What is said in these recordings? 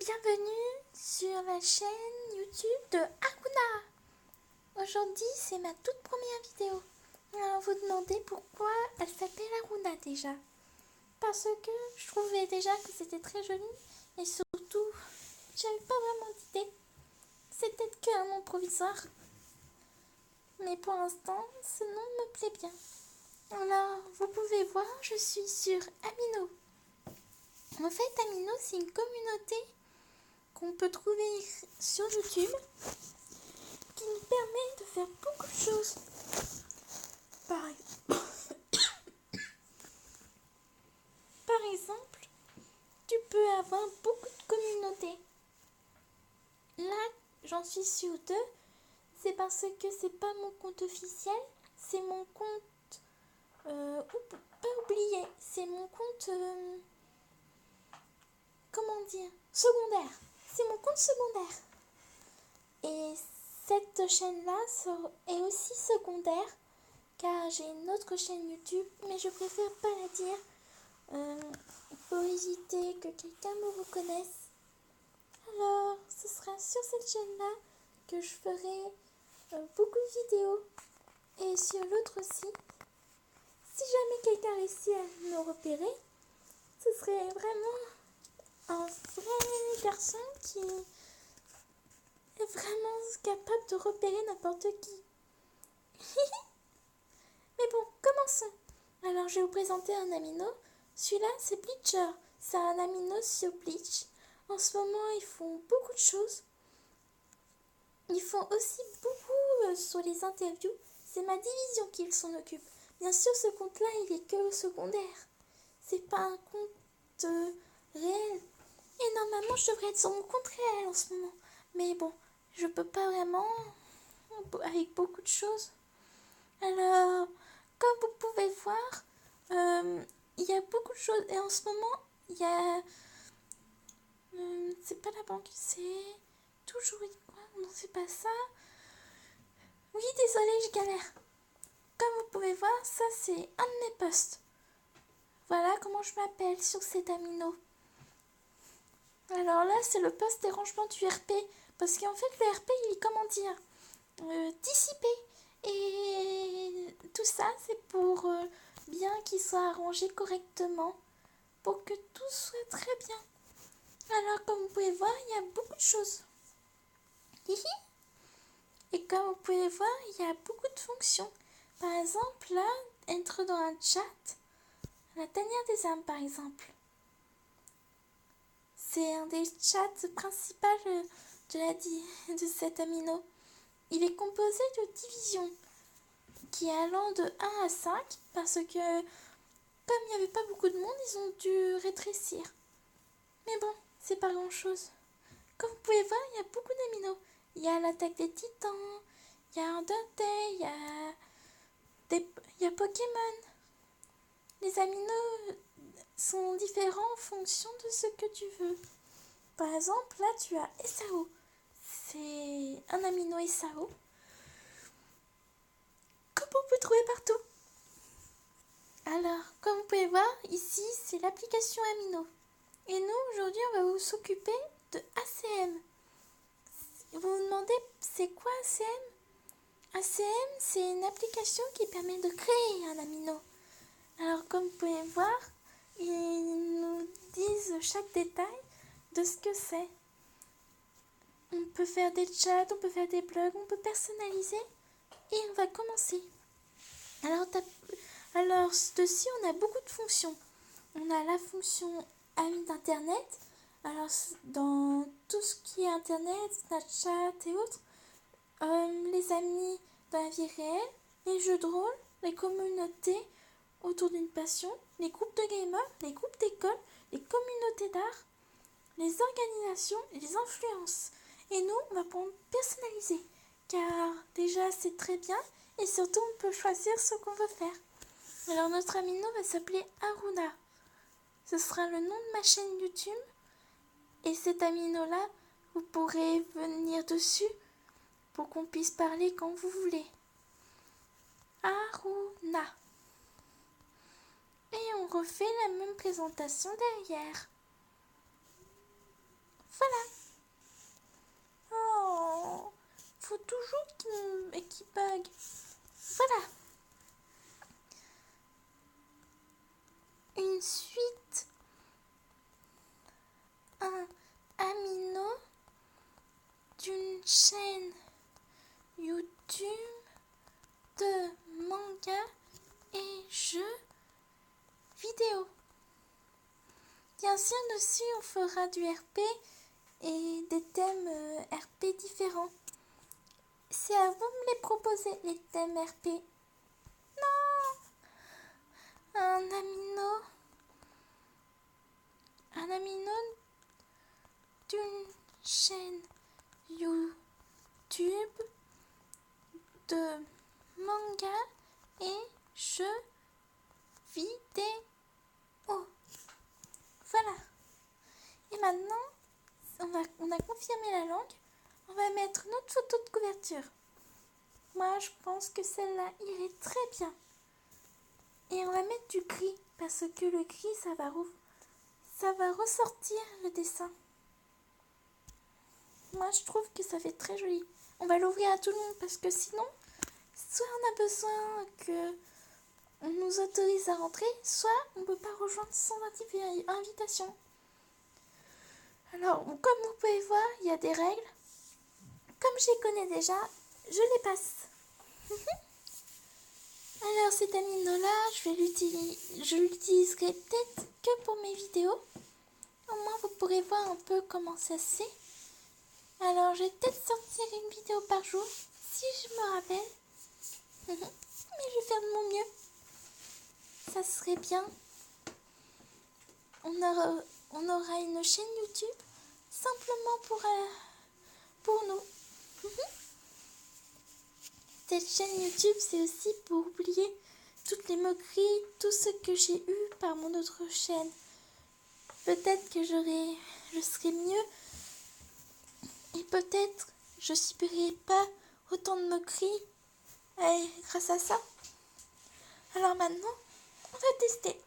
Bienvenue sur la chaîne YouTube de Haruna. Aujourd'hui, c'est ma toute première vidéo. Alors, vous demandez pourquoi elle s'appelle Haruna déjà. Parce que je trouvais déjà que c'était très joli et surtout, j'avais pas vraiment d'idée. C'était qu'un nom provisoire. Mais pour l'instant, ce nom me plaît bien. Alors, vous pouvez voir, je suis sur Amino. En fait, Amino, c'est une communauté qu'on peut trouver sur YouTube qui nous permet de faire beaucoup de choses. Par exemple, tu peux avoir beaucoup de communautés. Là, j'en suis sur 2. C'est parce que c'est pas mon compte officiel, c'est mon compte pas oublié, c'est mon compte comment dire, secondaire. C'est mon compte secondaire. Et cette chaîne-là est aussi secondaire car j'ai une autre chaîne YouTube, mais je préfère pas la dire pour éviter que quelqu'un me reconnaisse. Alors, ce sera sur cette chaîne-là que je ferai beaucoup de vidéos. Et sur l'autre aussi, si jamais quelqu'un réussit à me repérer, ce serait vraiment un vrai garçon qui est vraiment capable de repérer n'importe qui. Mais bon, commençons. Alors, je vais vous présenter un amino. Celui-là, c'est Bleacher. C'est un amino sur Bleach. En ce moment, ils font beaucoup de choses. Ils font aussi beaucoup sur les interviews. C'est ma division qui s'en occupe. Bien sûr, ce compte-là, il est que au secondaire. C'est pas un compte réel. Et normalement, je devrais être sur mon compte réel en ce moment. Mais bon, je peux pas vraiment avec beaucoup de choses. Alors, comme vous pouvez voir, il y a beaucoup de choses. Et en ce moment, il y a... c'est pas la banque, c'est... Toujours quoi? Non, c'est pas ça. Oui, désolé, je galère. Comme vous pouvez voir, ça c'est un de mes posts. Voilà comment je m'appelle sur cet amino. Alors là, c'est le post des rangements du RP. Parce qu'en fait, le RP, il est, comment dire, dissipé. Et tout ça, c'est pour bien qu'il soit arrangé correctement. Pour que tout soit très bien. Alors, comme vous pouvez voir, il y a beaucoup de choses. Et comme vous pouvez voir, il y a beaucoup de fonctions. Par exemple, là, être dans un chat, la tanière des âmes, par exemple. C'est un des chats principaux de cet amino. Il est composé de divisions qui allant de 1 à 5 parce que comme il n'y avait pas beaucoup de monde, ils ont dû rétrécir. Mais bon, c'est pas grand chose. Comme vous pouvez voir, il y a beaucoup d'aminos. Il y a l'attaque des titans, il y a Undertale, il y a Pokémon. Les aminos sont différents en fonction de ce que tu veux. Par exemple, là tu as SAO. C'est un amino SAO que on peut trouver partout. Alors, comme vous pouvez voir, ici c'est l'application Amino. Et nous, aujourd'hui, on va vous occuper de ACM. Vous vous demandez, c'est quoi ACM? ACM, c'est une application qui permet de créer un amino. Alors, comme vous pouvez voir, ils nous disent chaque détail de ce que c'est. On peut faire des chats, on peut faire des blogs, on peut personnaliser. Et on va commencer. Alors dessus, on a beaucoup de fonctions. On a la fonction amis d'Internet. Alors, dans tout ce qui est Internet, Snapchat et autres, les amis dans la vie réelle, les jeux de rôle, les communautés autour d'une passion, les groupes de gamers, les groupes d'école, les communautés d'art, les organisations et les influences. Et nous, on va prendre personnaliser, car déjà c'est très bien et surtout on peut choisir ce qu'on veut faire. Alors notre amino va s'appeler Haruna. Ce sera le nom de ma chaîne YouTube. Et cet amino-là, vous pourrez venir dessus pour qu'on puisse parler quand vous voulez. Haruna. Et on refait la même présentation derrière. Voilà. Oh, faut toujours qu'il bug. Voilà. Une suite. Un amino d'une chaîne YouTube de manga et jeux vidéo. Bien sûr, dessus, on fera du RP et des thèmes RP différents. C'est à vous de me les proposer, les thèmes RP. Non! Un amino d'une chaîne YouTube de manga et jeux vidéo. Voilà. Et maintenant, on a confirmé la langue. On va mettre notre photo de couverture. Moi, je pense que celle-là irait très bien. Et on va mettre du gris, parce que le gris, ça va ressortir le dessin. Moi, je trouve que ça fait très joli. On va l'ouvrir à tout le monde, parce que sinon, soit on a besoin que on nous autorise à rentrer, soit on ne peut pas rejoindre sans invitation. Alors, comme vous pouvez voir, il y a des règles. Comme je les connais déjà, je les passe. Alors cet amino-là, je l'utiliserai peut-être que pour mes vidéos. Au moins vous pourrez voir un peu comment ça se fait. Alors je vais peut-être sortir une vidéo par jour, si je me rappelle. Mais je vais faire de mon mieux. Ça serait bien. On aura une chaîne YouTube simplement pour nous. Cette chaîne YouTube, c'est aussi pour oublier toutes les moqueries, tout ce que j'ai eu par mon autre chaîne. Peut-être que je serai mieux et peut-être je subirai pas autant de moqueries grâce à ça. Alors maintenant, on va tester.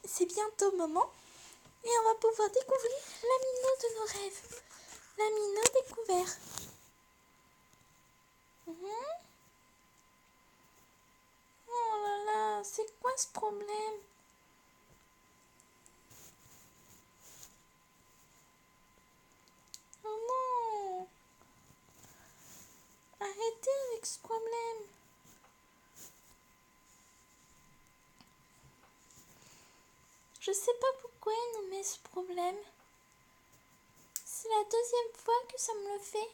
C'est bientôt le moment et on va pouvoir découvrir l'amino de nos rêves. L'amino découvert. Oh là là, c'est quoi ce problème? Oh non! Arrêtez avec ce problème. Je sais pas pourquoi il nous met ce problème. C'est la deuxième fois que ça me le fait.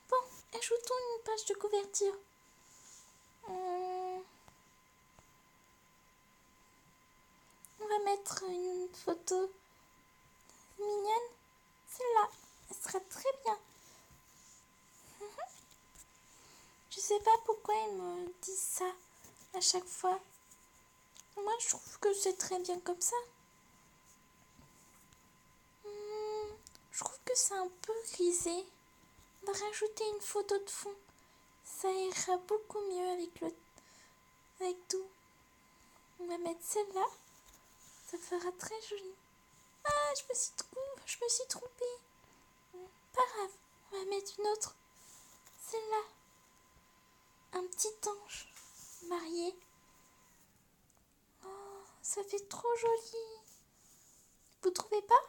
Bon, ajoutons une page de couverture. On va mettre une photo mignonne. Celle-là, elle sera très bien. Je sais pas pourquoi ils me disent ça à chaque fois. Moi, je trouve que c'est très bien comme ça. Je trouve que c'est un peu grisé. On va rajouter une photo de fond. Ça ira beaucoup mieux avec tout. On va mettre celle-là. Ça fera très joli. Ah, je me suis trompée. Pas grave. On va mettre une autre. Celle-là. Un petit ange marié. Oh, ça fait trop joli. Vous trouvez pas?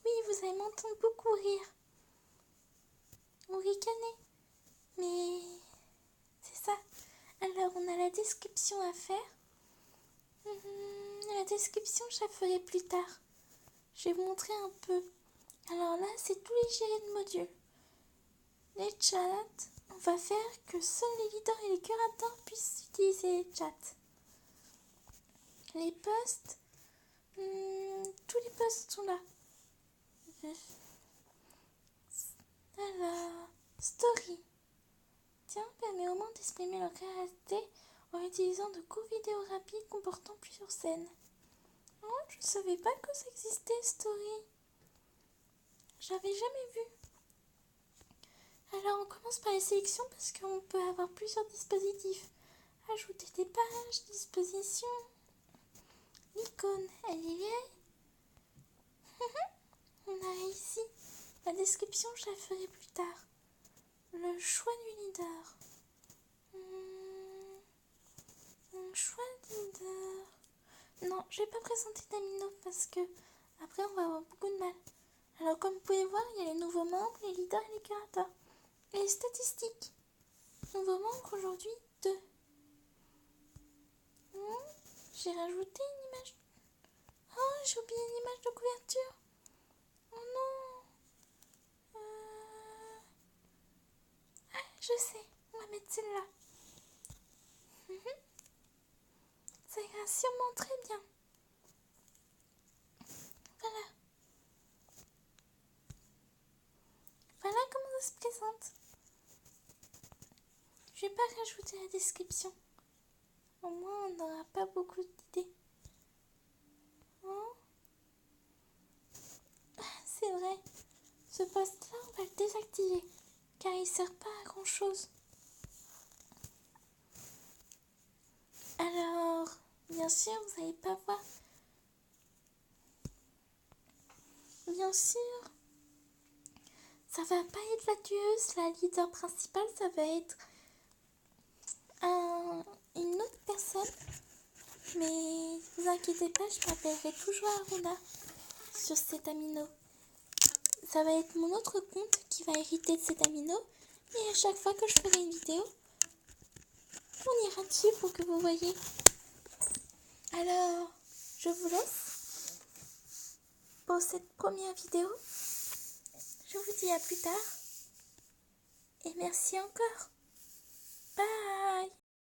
Oui, vous allez m'entendre beaucoup rire. Ou ricaner. Mais c'est ça. Alors, on a la description à faire. La description, je la ferai plus tard. Je vais vous montrer un peu. Alors là, c'est tous les gérés de modules. Les chats, on va faire que seuls les leaders et les curateurs puissent utiliser les chats. Les posts, tous les posts sont là. Alors, story. Tiens, permet au moins d'exprimer leur créativité en utilisant de courtes vidéos rapides comportant plusieurs scènes. Oh, je ne savais pas que ça existait, story. J'avais jamais vu. Alors, on commence par les sélections parce qu'on peut avoir plusieurs dispositifs. Ajouter des pages, disposition. L'icône, elle y est. On a ici la description, je la ferai plus tard. Le choix du leader. Choix du leader. Non, je vais pas présenter d'amino parce que après on va avoir beaucoup de mal. Alors comme vous pouvez voir, il y a les nouveaux membres, les leaders et les curateurs. Et les statistiques. Nouveaux membres aujourd'hui, 2. J'ai rajouté une image. Oh, j'ai oublié une image de couverture. Oh non. Ah, je sais, on va mettre celle-là. Ça ira sûrement très bien. Voilà. Voilà comment ça se présente. Je vais pas rajouter la description. Au moins, on n'aura pas beaucoup d'idées. Oh. C'est vrai. Ce post-là, on va le désactiver. Car il ne sert pas à grand-chose. Alors, bien sûr, vous n'allez pas voir. Bien sûr, ça va pas être la tueuse, la leader principale, ça va être une autre personne. Mais ne vous inquiétez pas, je m'appellerai toujours Aruna sur cet amino. Ça va être mon autre compte qui va hériter de cet amino. Et à chaque fois que je ferai une vidéo, on ira dessus pour que vous voyez. Alors, je vous laisse pour cette première vidéo. Je vous dis à plus tard. Et merci encore. Bye.